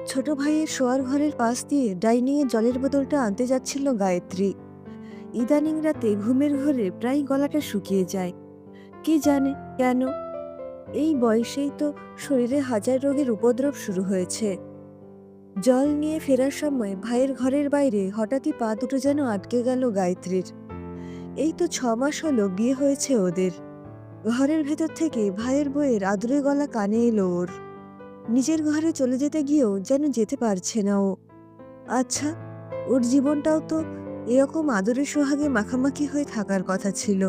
ছোট ভাইয়ের শোয়ার ঘরের পাশ দিয়ে ডাইনিংয়ে জলের বোতলটা আনতে যাচ্ছিল গায়ত্রী। ইদানিং রাতে ঘুমের ঘোরে প্রায় গলাটা শুকিয়ে যায়। কি জানে কেন? এই বয়সেই তো শরীরে হাজার রোগের উপদ্রব শুরু হয়েছে। জল নিয়ে ফেরার সময় ভাইয়ের ঘরের বাইরে হঠাৎই পা দুটো যেন আটকে গেল গায়ত্রীর। এই তো 6 মাস হলো বিয়ে হয়েছে ওদের। ঘরের ভেতর থেকে ভাইয়ের বউয়ের আদুরে গলা কানে এলো ওর। নিজের ঘরে চলে যেতে গিয়েও যেন যেতে পারছে না ও। আচ্ছা, ওর জীবনটাও তো এরকম আদরে সোহাগে মাখামাখি হয়ে থাকার কথা ছিল,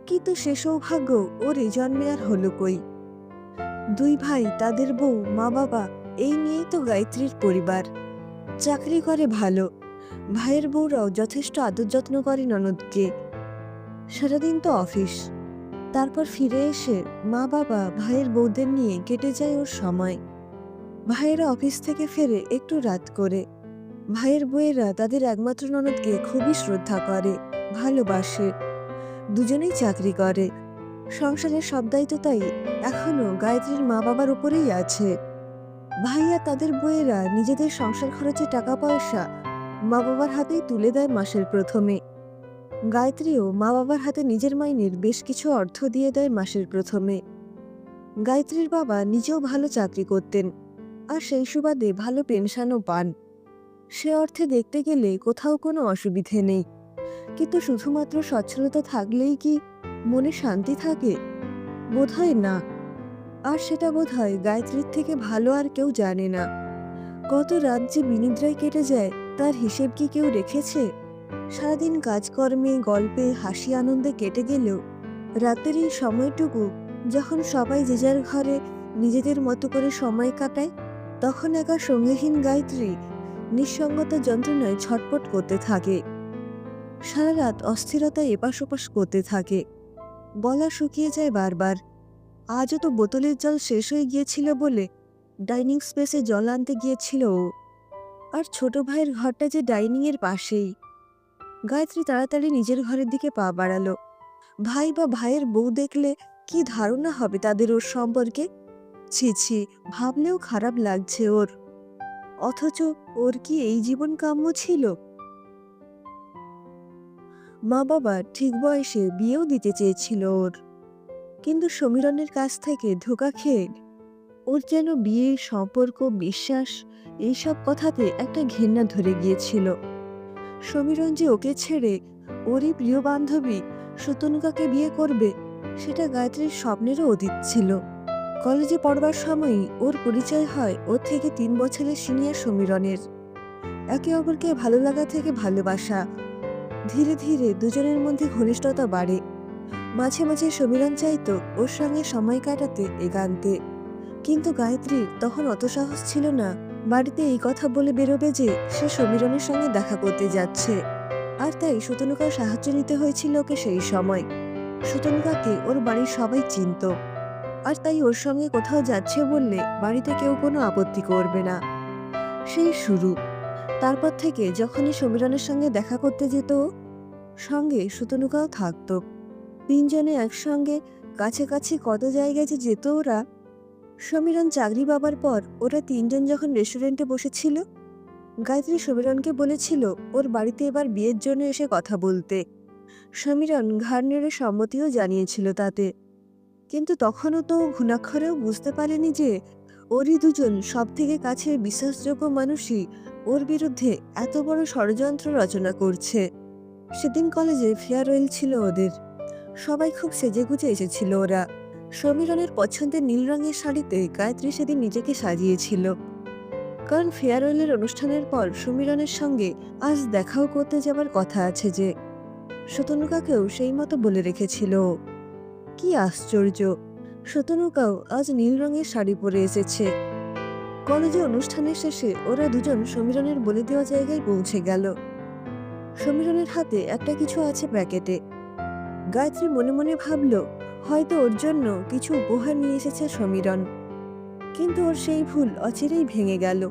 কিন্তু সে সৌভাগ্য ওর এই জন্মে আর হলো কই। দুই ভাই, তাদের বউ, মা বাবা, এই নিয়েই তো গায়ত্রীর পরিবার। চাকরি করে ভালো, ভাইয়ের বউরাও যথেষ্ট আদর যত্ন করে ননদকে। সারাদিন তো অফিস, তারপর ফিরে এসে মা বাবা ভাইয়ের বউদের নিয়ে কেটে যায় ওর সময়। ভাইয়েরা অফিস থেকে ফেরে একটু রাত করে। ভাইয়ের বউয়েরা তাদের একমাত্র ননদকে খুবই শ্রদ্ধা করে, ভালোবাসে। দুজনেই চাকরি করে, সংসারের সব দায়িত্ব তাই এখনো গায়ত্রীর মা বাবার উপরেই আছে। ভাইয়া তাদের বউয়েরা নিজেদের সংসার খরচে টাকা পয়সা মা বাবার হাতেই তুলে দেয় মাসের প্রথমে। গায়ত্রীও মা বাবার হাতে নিজের মাইনের বেশ কিছু অর্থ দিয়ে দেয় মাসের প্রথমে। গায়ত্রীর বাবা নিজেও ভালো চাকরি করতেন, আর সেই সুবাদে ভালো পেনশনও পান। সে অর্থে দেখতে গেলে কোথাও কোনো অসুবিধে নেই, কিন্তু শুধুমাত্র সচ্ছলতা থাকলেই কি মনে শান্তি থাকে? বোধহয় না। আর সেটা বোধহয় গায়ত্রীর থেকে ভালো আর কেউ জানে না। কত রাত যে বিনিদ্রায় কেটে যায় তার হিসেব কি কেউ রেখেছে? সারাদিন কাজকর্মে, গল্পে, হাসি আনন্দে কেটে গেলেও রাতের এই সময়টুকু যখন সবাই যে যার ঘরে নিজেদের মতো করে সময় কাটায়, তখন একা সঙ্গীহীন গায়ত্রী নিঃসঙ্গতা যন্ত্রণায় ছটপট করতে থাকে। সারা রাত অস্থিরতায় এপাশ ওপাশ করতে থাকে। গলা শুকিয়ে যায় বারবার। আজও তো বোতলের জল শেষ হয়ে গিয়েছিল বলে ডাইনিং স্পেসে জল আনতে গিয়েছিল ও। আর ছোট ভাইয়ের ঘরটা যে ডাইনিং এর পাশেই। গায়ত্রী তাড়াতাড়ি নিজের ঘরের দিকে পা বাড়ালো। ভাই বা ভাইয়ের বউ দেখলে কি ধারণা হবে তাদের ওর সম্পর্কে? ছি ছি, ভাবলেও খারাপ লাগছে ওর। অথচ ওর কি এই জীবন কাম্য ছিল? মা বাবা ঠিক বয়সে বিয়েও দিতে চেয়েছিল ওর, কিন্তু সমীরণের কাছ থেকে ধোঁকা খেয়ে ওর যেন বিয়ে, সম্পর্ক, বিশ্বাস এইসব কথাতে একটা ঘেন্না ধরে গিয়েছিল। সমীরণ যে ওকে ছেড়ে ওরই প্রিয় বান্ধবী শতনুকাকে বিয়ে করবে, সেটা গায়ত্রীর স্বপ্নেরও অতীত ছিল। কলেজে পড়বার সময়ই ওর পরিচয় হয় ওর থেকে 3 বছরের সিনিয়র সমীরণের। একে অপরকে ভালো লাগা থেকে ভালোবাসা। ধীরে ধীরে দুজনের মধ্যে ঘনিষ্ঠতা বাড়ে। মাঝে মাঝে সমীরণ চাইতো ওর সঙ্গে সময় কাটাতে, একান্তে। কিন্তু গায়ত্রীর তখন অত সাহস ছিল না বাড়িতে এই কথা বলে বেরোবে যে সে সমীরণের সঙ্গে দেখা করতে যাচ্ছে। আর তাই শতনুকার সাহায্য নিতে হয়েছিল ওকে সেই সময়। শতনুকাকে ওর বাড়ির সবাই চিনত, আর তাই ওর সঙ্গে কোথাও যাচ্ছে বললে বাড়িতে কেউ কোনো আপত্তি করবে না। সেই শুরু। তারপর থেকে যখনই সমীরণের সঙ্গে দেখা করতে যেত ও, সঙ্গে শতনুকাও থাকতো। তিনজনে একসঙ্গে কাছাকাছি কত জায়গায় যে যেত ওরা। সমীরণ চাকরি পাবার পর ওরা তিনজন যখন রেস্টুরেন্টে বসেছিল, গায়ত্রী সমীরণকে বলেছিল ওর বাড়িতে এবার বিয়ের জন্য এসে কথা বলতে। সমীরণ ঘাড় নেড়ে সম্মতিও জানিয়েছিল তাতে। কিন্তু তখনও তো ঘুণাক্ষরেও বুঝতে পারেনি যে ওরই দুজন সব থেকে কাছের বিশ্বাসযোগ্য মানুষই ওর বিরুদ্ধে এত বড় ষড়যন্ত্র রচনা করছে। সেদিন কলেজে ফেয়ারওয়েল ছিল ওদের। সবাই খুব সেজেগুজে এসেছিল ওরা। সমীরণের পছন্দের নীল রঙের শাড়িতে গায়ত্রী সেদিন নিজেকে সাজিয়েছিল, কারণ ফেয়ারওয়েলের অনুষ্ঠানের পর সমীরণের সঙ্গে আজ দেখাও করতে যাবার কথা আছে যে। শতনুকাকেও সেই মতো বলে রেখেছিল ও। কি আশ্চর্য, শতনুকাও আজ নীল রঙের শাড়ি পরে এসেছে। কলেজে অনুষ্ঠানের শেষে ওরা দুজন সমীরণের বলে দেওয়া জায়গায় পৌঁছে গেল। সমীরণের হাতে একটা কিছু আছে প্যাকেটে। গায়ত্রী মনে মনে ভাবল হয়তো ওর জন্য কিছু উপহার নিয়ে এসেছে সমীরণ। কিন্তু ওর সেই ভুল অচিরেই ভেঙে গেল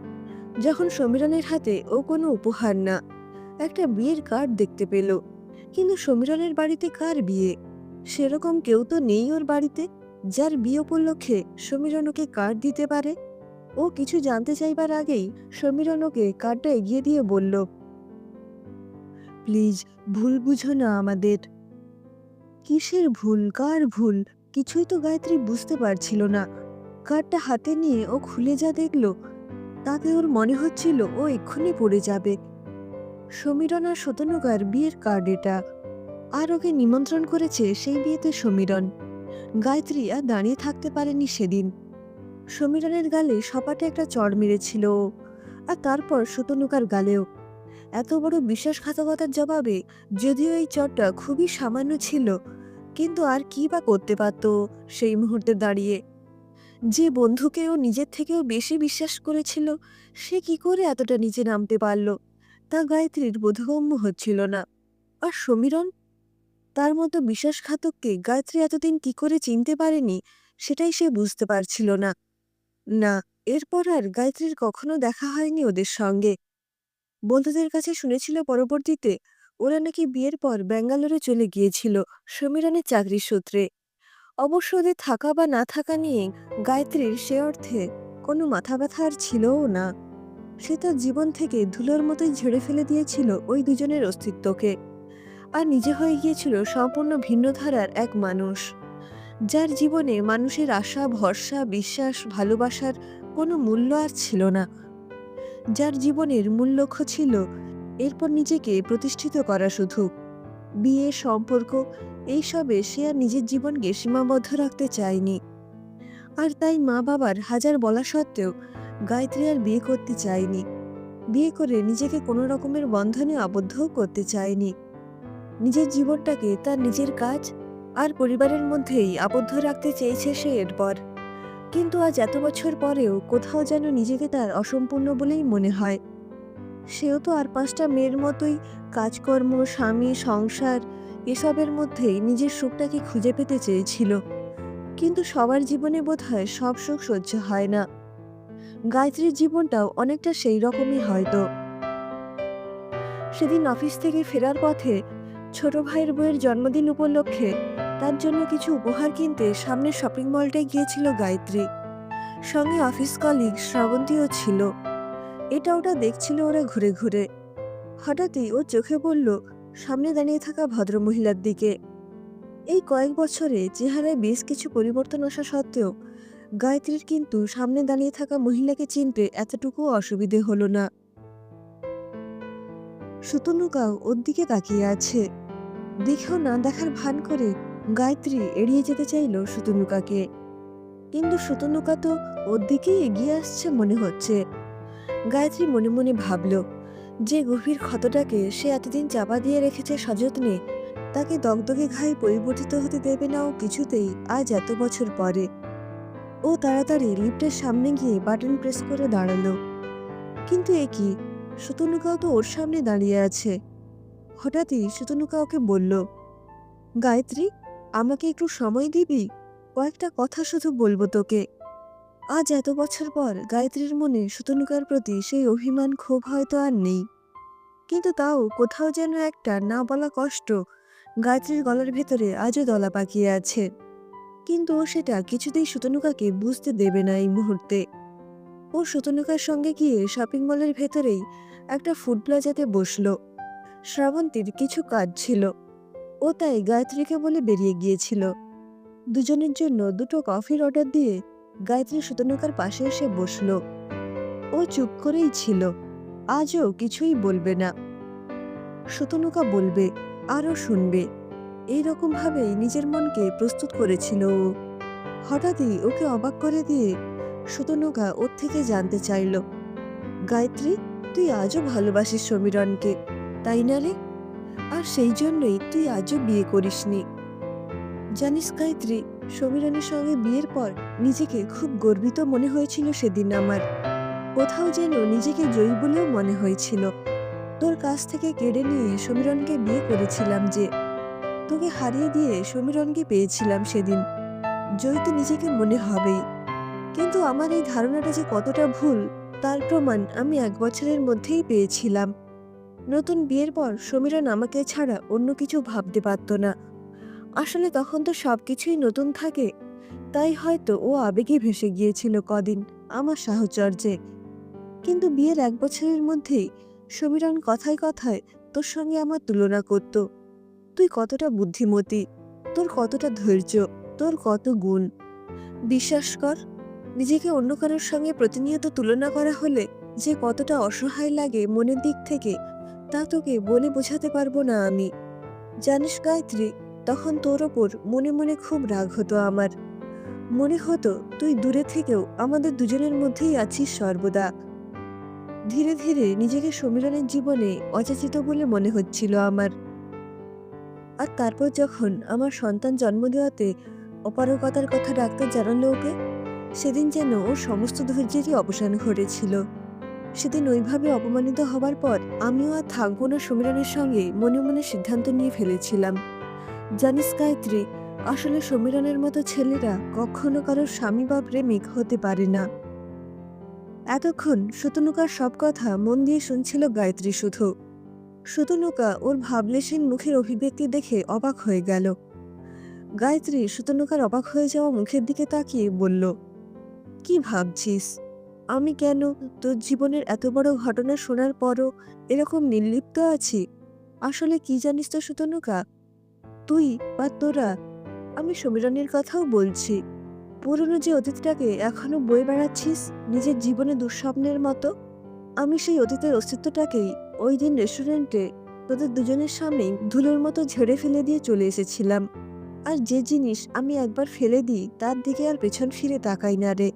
যখন সমীরণের হাতে ও কোনো উপহার না, একটা বিয়ের কার্ড দেখতে পেল। কিন্তু সমীরণের বাড়িতে কার বিয়ে? সেরকম কেউ তো নেই ওর বাড়িতে যার বিয়ে উপলক্ষে সমীরণ ওকে কার্ড দিতে পারে। ও কিছু জানতে চাইবার আগেই সমীরণ ওকে কার্ডটা এগিয়ে দিয়ে বলল, প্লিজ ভুল বুঝো না আমাদের। কিসের ভুল, কার ভুল? কিছুই তো গায়ত্রী বুঝতে পারছিল না। কার্ডটা হাতে নিয়ে ও খুলে যা দেখল, তাতে ওর মনে হচ্ছিল ও এক্ষুনি পড়ে যাবে। সমীরণ আর শতনুকার বিয়ের কার্ড এটা, আর ওকে নিমন্ত্রণ করেছে সেই বিয়েতে সমীরণ। গায়ত্রী আর দাঁড়িয়ে থাকতে পারেনি সেদিন। সমীরণের গালে সপাটে একটা চড় মেরেছিল ও, আর তারপর শতনুকার গালেও। এত বড় বিশ্বাসঘাতকতার জবাবে যদিও এই চড়টা খুবই সামান্য ছিল, কিন্তু আর কি বা করতে পারত ও সেই মুহূর্তে দাঁড়িয়ে। যে বন্ধুকে ও নিজের থেকেও বেশি বিশ্বাস করেছিল, সে কি করে এতটা নিচে নামতে পারল, তা গায়ত্রীর বোধগম্য হচ্ছিল না। আর সমীরণ, তার মতো বিশ্বাসঘাতককে গায়ত্রী এতদিন কি করে চিনতে পারেনি, সেটাই সে বুঝতে পারছিল না। না, এরপর আর গায়ত্রীর কখনো দেখা হয়নি ওদের সঙ্গে। বন্ধুদের কাছে শুনেছিল পরবর্তীতে ওরা নাকি বিয়ের পর ব্যাঙ্গালোরে চলে গিয়েছিল সমীরণের চাকরির সূত্রে। অবশ্য ওদের থাকা বা না থাকা নিয়ে গায়ত্রীর সে অর্থে কোনো মাথা ব্যথা আর ছিলও না। সে তার জীবন থেকে ধুলোর মতোই ঝেড়ে ফেলে দিয়েছিল ওই দুজনের অস্তিত্বকে, আর নিজে হয়ে গিয়েছিল সম্পূর্ণ ভিন্ন ধারার এক মানুষ, যার জীবনে মানুষের আশা, ভরসা, বিশ্বাস, ভালোবাসার কোনো মূল্য আর ছিল না। যার জীবনের মূল লক্ষ্য ছিল এরপর নিজেকে প্রতিষ্ঠিত করা শুধু। বিয়ে, সম্পর্ক, এইসবে সে আর নিজের জীবনকে সীমাবদ্ধ রাখতে চায়নি। আর তাই মা বাবার হাজার বলা সত্ত্বেও গায়ত্রী আর বিয়ে করতে চায়নি। বিয়ে করে নিজেকে কোনো রকমের বন্ধনে আবদ্ধও করতে চায়নি। নিজের জীবনটাকে তার নিজের কাজ আর পরিবারের মধ্যেই আবদ্ধ রাখতে চেয়েছে সে এরপর। কিন্তু আজ এত বছর পরেও কোথাও যেন নিজেকে তার অসম্পূর্ণ বলেই মনে হয়। সেও তো আর ৫টা মেয়ের মতোই কাজকর্ম, স্বামী, সংসার, এসবের মধ্যেই নিজের সুখটাকে খুঁজে পেতে চেয়েছিল। কিন্তু সবার জীবনে বোধহয় সব সুখ সহ্য হয় না। গায়ত্রীর জীবনটাও অনেকটা সেই রকমই হয়তো। সেদিন অফিস থেকে ফেরার পথে ছোট ভাইয়ের বউয়ের জন্মদিন উপলক্ষে তার জন্য কিছু উপহার কিনতে সামনের শপিং মলটায় গিয়েছিল গায়ত্রী। সঙ্গে অফিস কলিগ শ্রাবন্তীও ছিল। এটা ওটা দেখছিল ওরা ঘুরে ঘুরে। হঠাৎই ওর চোখে পড়ল সামনে দাঁড়িয়ে থাকা ভদ্রমহিলার দিকে। এই কয়েক বছরে চেহারায় বেশ কিছু পরিবর্তন আসা সত্ত্বেও গায়ত্রীর কিন্তু সামনে দাঁড়িয়ে থাকা মহিলাকে চিনতে এতটুকু অসুবিধে হলো না। শতনুকাও ওর দিকে তাকিয়ে আছে। দেখেও না দেখার ভান করে গায়ত্রী এড়িয়ে যেতে চাইল শতনুকাকে, কিন্তু শতনুকা তো ওর দিকেই এগিয়ে আসছে মনে হচ্ছে। গায়ত্রী মনে মনে ভাবল, যে গভীর ক্ষতটাকে সে এতদিন চাপা দিয়ে রেখেছে সযত্নে, তাকে দগদগে ঘায়ে পরিবর্তিত হতে দেবে না ও কিছুতেই আজ এত বছর পরে। ও তাড়াতাড়ি লিফটের সামনে গিয়ে বাটন প্রেস করে দাঁড়ালো। কিন্তু এ কি, শতনুকাও তো ওর সামনে দাঁড়িয়ে আছে। হঠাৎই শতনুকা ওকে বলল, গায়ত্রী, আমাকে একটু সময় দিবি? কয়েকটা কথা শুধু বলবো তোকে। আজ এত বছর পর গায়ত্রীর মনে শতনুকার প্রতি সেই অভিমান, ক্ষোভ হয়তো আর নেই, কিন্তু তাও কোথাও যেন একটা না বলা কষ্ট গায়ত্রীর গলার ভেতরে আজও দলা পাকিয়ে আছে। কিন্তু ও সেটা কিছুতেই শতনুকাকে বুঝতে দেবে না এই মুহূর্তে। ও শতনুকার সঙ্গে গিয়ে শপিং মলের ভেতরেই একটা ফুড প্লাজাতে বসলো। শ্রাবন্তীর কিছু কাজ ছিল, ও তাই গায়ত্রীকে বলে বেরিয়ে গিয়েছিল। দুজনের জন্য 2টো কফির অর্ডার দিয়ে গায়ত্রী শতনুকার পাশে এসে বসলো। ও চুপ করেই ছিল, আজও কিছুই বলবে না। শতনুকা বলবে, আরও শুনবে, এইরকম ভাবেই নিজের মনকে প্রস্তুত করেছিল ও। হঠাৎই ওকে অবাক করে দিয়ে শতনুকা ওর থেকে জানতে চাইল, গায়ত্রী, তুই আজও ভালোবাসিস সমীরণকে, তাই না রে? আর সেই জন্যই তুই আজও বিয়ে করিসনি। জানিস গায়ত্রী, সমীরণের সঙ্গে বিয়ের পর নিজেকে খুব গর্বিত মনে হয়েছিল সেদিন আমার। কোথাও যেন নিজেকে জয়ী বলেও মনে হয়েছিল। তোর কাছ থেকে কেড়ে নিয়ে সমীরণকে বিয়ে করেছিলাম যে, তোকে হারিয়ে দিয়ে সমীরণকে পেয়েছিলাম সেদিন। জয়ী তো নিজেকে মনে হবেই, কিন্তু আমার এই ধারণাটা যে কতটা ভুল, তার প্রমাণ আমি 1 বছরের মধ্যেই পেয়েছিলাম। নতুন বিয়ের পর সমীরণ আমাকে ছাড়া অন্য কিছু ভাবতে পারত না। আসলে তখন তো সবকিছুই নতুন থাকে, তাই হয়তো ও আবেগে ভেসে গিয়েছিল কদিন। আমার সাহচর্যে। কিন্তু বিয়ের ১ বছরের মধ্যেই সমীরণ কথায় কথায় তোর সঙ্গে আমার তুলনা করত। তুই কতটা বুদ্ধিমতী, তোর কতটা ধৈর্য, তোর কত গুণ। বিশ্বাস কর, নিজেকে অন্য কারোর সঙ্গে প্রতিনিয়ত তুলনা করা হলে যে কতটা অসহায় লাগে মনের দিক থেকে, তা তোকে বলে বোঝাতে পারবো না আমি। জানিস গায়ত্রী, তখন তোর ওপর মনে মনে খুব রাগ হতো আমার। মনে হতো তুই দূরে থেকেও আমাদের দুজনের মধ্যেই আছিস সর্বদা। ধীরে ধীরে নিজেকে সমীরণের জীবনে অযাচিত বলে মনে হচ্ছিল আমার। আর তারপর যখন আমার সন্তান জন্ম দেওয়াতে অপারগতার কথা ডাক্তার জানালো ওকে, সেদিন যেন ওর সমস্ত ধৈর্যেরই অবসান ঘটেছিল। সেদিন ওইভাবে অপমানিত হবার পর আমিও আর থাকবো না সমীরণের সঙ্গে মনে মনে সিদ্ধান্ত নিয়ে ফেলেছিলাম। জানিস গায়ত্রী, আসলে সমীরণের মতো ছেলেরা কখনো কারোর স্বামী বা প্রেমিক হতে পারে না। এতক্ষণ শতনুকার সব কথা মন দিয়ে শুনছিল গায়ত্রী শুধু। শতনুকা ওর ভাবলেশহীন মুখের অভিব্যক্তি দেখে অবাক হয়ে গেল। গায়ত্রী শতনুকার অবাক হয়ে যাওয়া মুখের দিকে তাকিয়ে বলল, কি ভাবছিস? আমি কেন তোর জীবনের এত বড় ঘটনা শোনার পরও এরকম নির্লিপ্ত আছি? আসলে কি জানিস তো শতনুকা, তুই বা তোরা, আমি সমীরণের কথাও বলছি, পুরনো যে অতীতটাকে এখনো বয়ে বেড়াচ্ছিস নিজের জীবনে দুঃস্বপ্নের মতো। আমি সেই অতীতের অস্তিত্বটাকেই ওই দিন রেস্টুরেন্টে তোদের দুজনের সামনেই ধুলোর মতো ঝেড়ে ফেলে দিয়ে চলে এসেছিলাম। আর যে জিনিস আমি একবার ফেলে দিই তার দিকে আর পেছন ফিরে তাকাই না রে।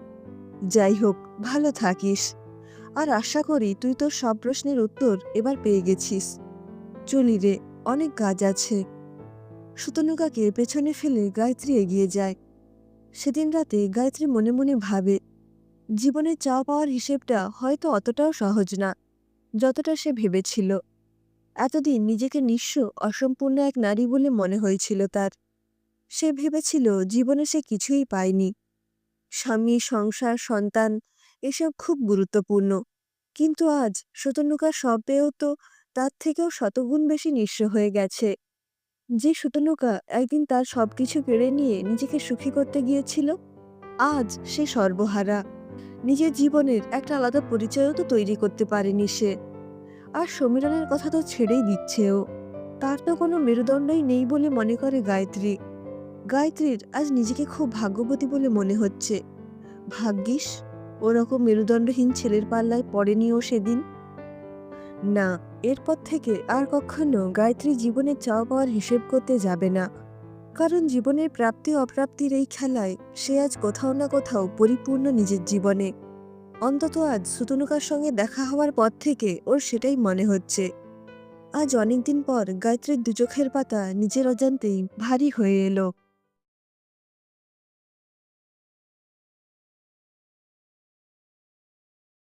যাই হোক, ভালো থাকিস। আর আশা করি তুই তোর সব প্রশ্নের উত্তর এবার পেয়ে গেছিস। চলি রে, অনেক কাজ আছে। শতনুকাকে পেছনে ফেলে গায়ত্রী এগিয়ে যায়। সেদিন রাতে গায়ত্রী মনে মনে ভাবে, জীবনের চাওয়া পাওয়ার হিসেবটা হয়তো অতটাও সহজ না যতটা সে ভেবেছিল। এতদিন নিজেকে নিঃস্ব অসম্পূর্ণ এক নারী বলে মনে হয়েছিল তার। সে ভেবেছিল জীবনে সে কিছুই পায়নি। স্বামী, সংসার, সন্তান এসব খুব গুরুত্বপূর্ণ। কিন্তু আজ শতনুকার সব পেয়েও তো তার থেকেও শতগুণ বেশি নিঃস্ব হয়ে গেছে। যে শতনুকা একদিন তার সবকিছু কেড়ে নিয়ে নিজেকে সুখী করতে গিয়েছিল, আজ সে সর্বহারা। নিজের জীবনের একটা আলাদা পরিচয়ও তো তৈরি করতে পারেনি সে। আর সমীরণের কথা তো ছেড়েই দিচ্ছে ও। তার তো কোনো মেরুদণ্ডই নেই বলে মনে করে গায়ত্রী। গায়ত্রীর আজ নিজেকে খুব ভাগ্যবতী বলে মনে হচ্ছে। ভাগ্যিস ওরকম মেরুদণ্ডহীন ছেলের পাল্লায় পড়েনি ও সেদিন। না, এরপর থেকে আর কখনো গায়ত্রী জীবনের চাওয়া পাওয়ার হিসেব করতে যাবে না। কারণ জীবনের প্রাপ্তি অপ্রাপ্তির এই খেলায় সে আজ কোথাও না কোথাও পরিপূর্ণ নিজের জীবনে। অন্তত আজ সুতনুকার সঙ্গে দেখা হওয়ার পর থেকে ওর সেটাই মনে হচ্ছে। আজ অনেকদিন পর গায়ত্রীর দু চোখের পাতা নিজের অজান্তেই ভারী হয়ে এলো।